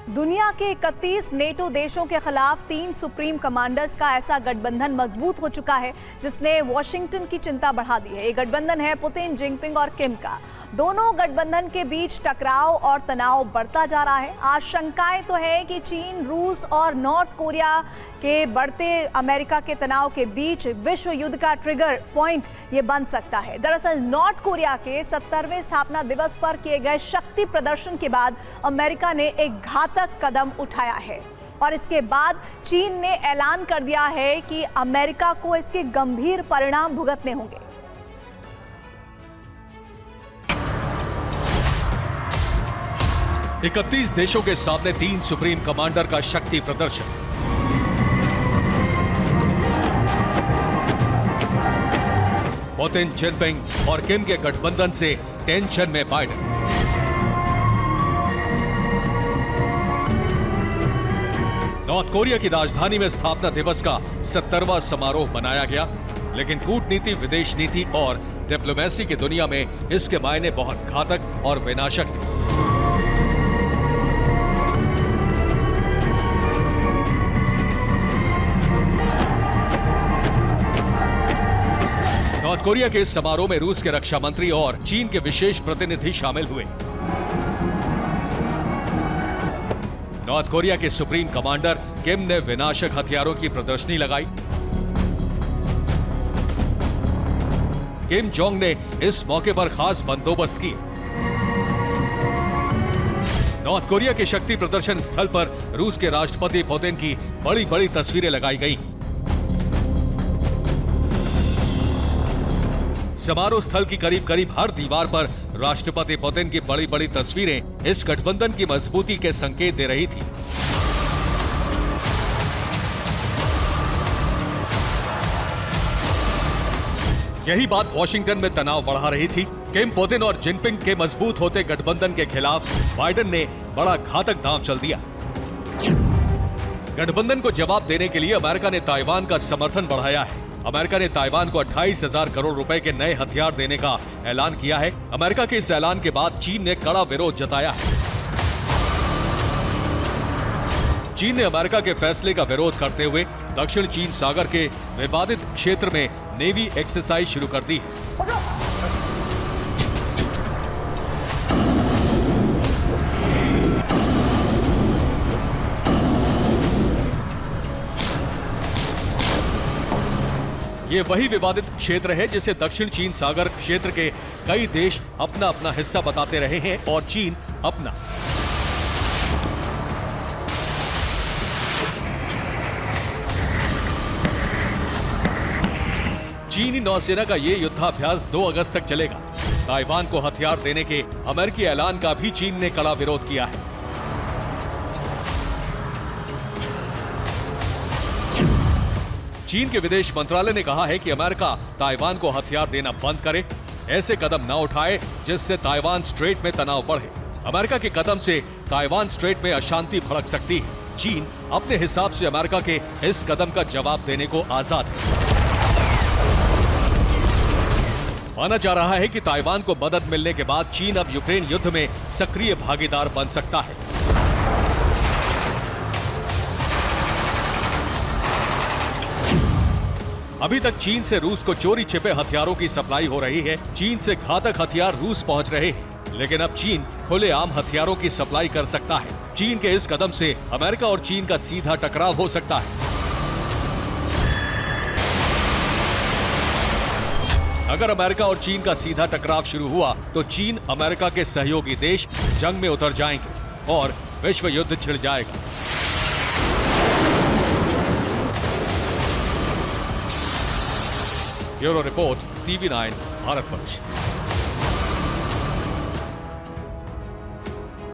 दुनिया के 31 नेटो देशों के खिलाफ 3 सुप्रीम कमांडर्स का ऐसा गठबंधन मजबूत हो चुका है जिसने वॉशिंगटन की चिंता बढ़ा दी है। ये गठबंधन है पुतिन, जिनपिंग और किम का। दोनों गठबंधन के बीच टकराव और तनाव बढ़ता जा रहा है। आशंकाएं तो है कि चीन, रूस और नॉर्थ कोरिया के बढ़ते अमेरिका के तनाव के बीच विश्व युद्ध का ट्रिगर पॉइंट ये बन सकता है। दरअसल नॉर्थ कोरिया के 70वें स्थापना दिवस पर किए गए शक्ति प्रदर्शन के बाद अमेरिका ने एक घातक कदम उठाया है और इसके बाद चीन ने ऐलान कर दिया है कि अमेरिका को इसके गंभीर परिणाम भुगतने होंगे। इकतीस देशों के सामने 3 सुप्रीम कमांडर का शक्ति प्रदर्शन। पुतिन, जिनपिंग और किम के गठबंधन से टेंशन में बाइडेन। नॉर्थ कोरिया की राजधानी में स्थापना दिवस का 70वां समारोह मनाया गया, लेकिन कूटनीति, विदेश नीति और डिप्लोमेसी की दुनिया में इसके मायने बहुत घातक और विनाशक हैं। नॉर्थ कोरिया के इस समारोह में रूस के रक्षा मंत्री और चीन के विशेष प्रतिनिधि शामिल हुए। नॉर्थ कोरिया के सुप्रीम कमांडर किम ने विनाशक हथियारों की प्रदर्शनी लगाई। किम जोंग ने इस मौके पर खास बंदोबस्त किए। नॉर्थ कोरिया के शक्ति प्रदर्शन स्थल पर रूस के राष्ट्रपति पुतिन की बड़ी बड़ी तस्वीरें लगाई गई। समारोह स्थल की करीब करीब हर दीवार पर राष्ट्रपति पुतिन की बड़ी बड़ी तस्वीरें इस गठबंधन की मजबूती के संकेत दे रही थी। यही बात वॉशिंगटन में तनाव बढ़ा रही थी। किम, पुतिन और जिनपिंग के मजबूत होते गठबंधन के खिलाफ बाइडेन ने बड़ा घातक दांव चल दिया। गठबंधन को जवाब देने के लिए अमेरिका ने ताइवान का समर्थन बढ़ाया है। अमेरिका ने ताइवान को 28,000 करोड़ रुपए के नए हथियार देने का ऐलान किया है। अमेरिका के इस ऐलान के बाद चीन ने कड़ा विरोध जताया है। चीन ने अमेरिका के फैसले का विरोध करते हुए दक्षिण चीन सागर के विवादित क्षेत्र में नेवी एक्सरसाइज शुरू कर दी है। ये वही विवादित क्षेत्र है जिसे दक्षिण चीन सागर क्षेत्र के कई देश अपना अपना हिस्सा बताते रहे हैं और चीन अपना। चीनी नौसेना का ये युद्धाभ्यास 2 अगस्त तक चलेगा। ताइवान को हथियार देने के अमेरिकी ऐलान का भी चीन ने कड़ा विरोध किया है। चीन के विदेश मंत्रालय ने कहा है कि अमेरिका ताइवान को हथियार देना बंद करे, ऐसे कदम न उठाए जिससे ताइवान स्ट्रेट में तनाव बढ़े। अमेरिका के कदम से ताइवान स्ट्रेट में अशांति भड़क सकती है। चीन अपने हिसाब से अमेरिका के इस कदम का जवाब देने को आजाद है। माना जा रहा है कि ताइवान को मदद मिलने के बाद चीन अब यूक्रेन युद्ध में सक्रिय भागीदार बन सकता है। अभी तक चीन से रूस को चोरी छिपे हथियारों की सप्लाई हो रही है। चीन से घातक हथियार रूस पहुंच रहे हैं, लेकिन अब चीन खुलेआम हथियारों की सप्लाई कर सकता है। चीन के इस कदम से अमेरिका और चीन का सीधा टकराव हो सकता है। अगर अमेरिका और चीन का सीधा टकराव शुरू हुआ तो चीन, अमेरिका के सहयोगी देश जंग में उतर जाएंगे और विश्व युद्ध छिड़ जाएगा। Bureau report, TV9 Bharatvarsh.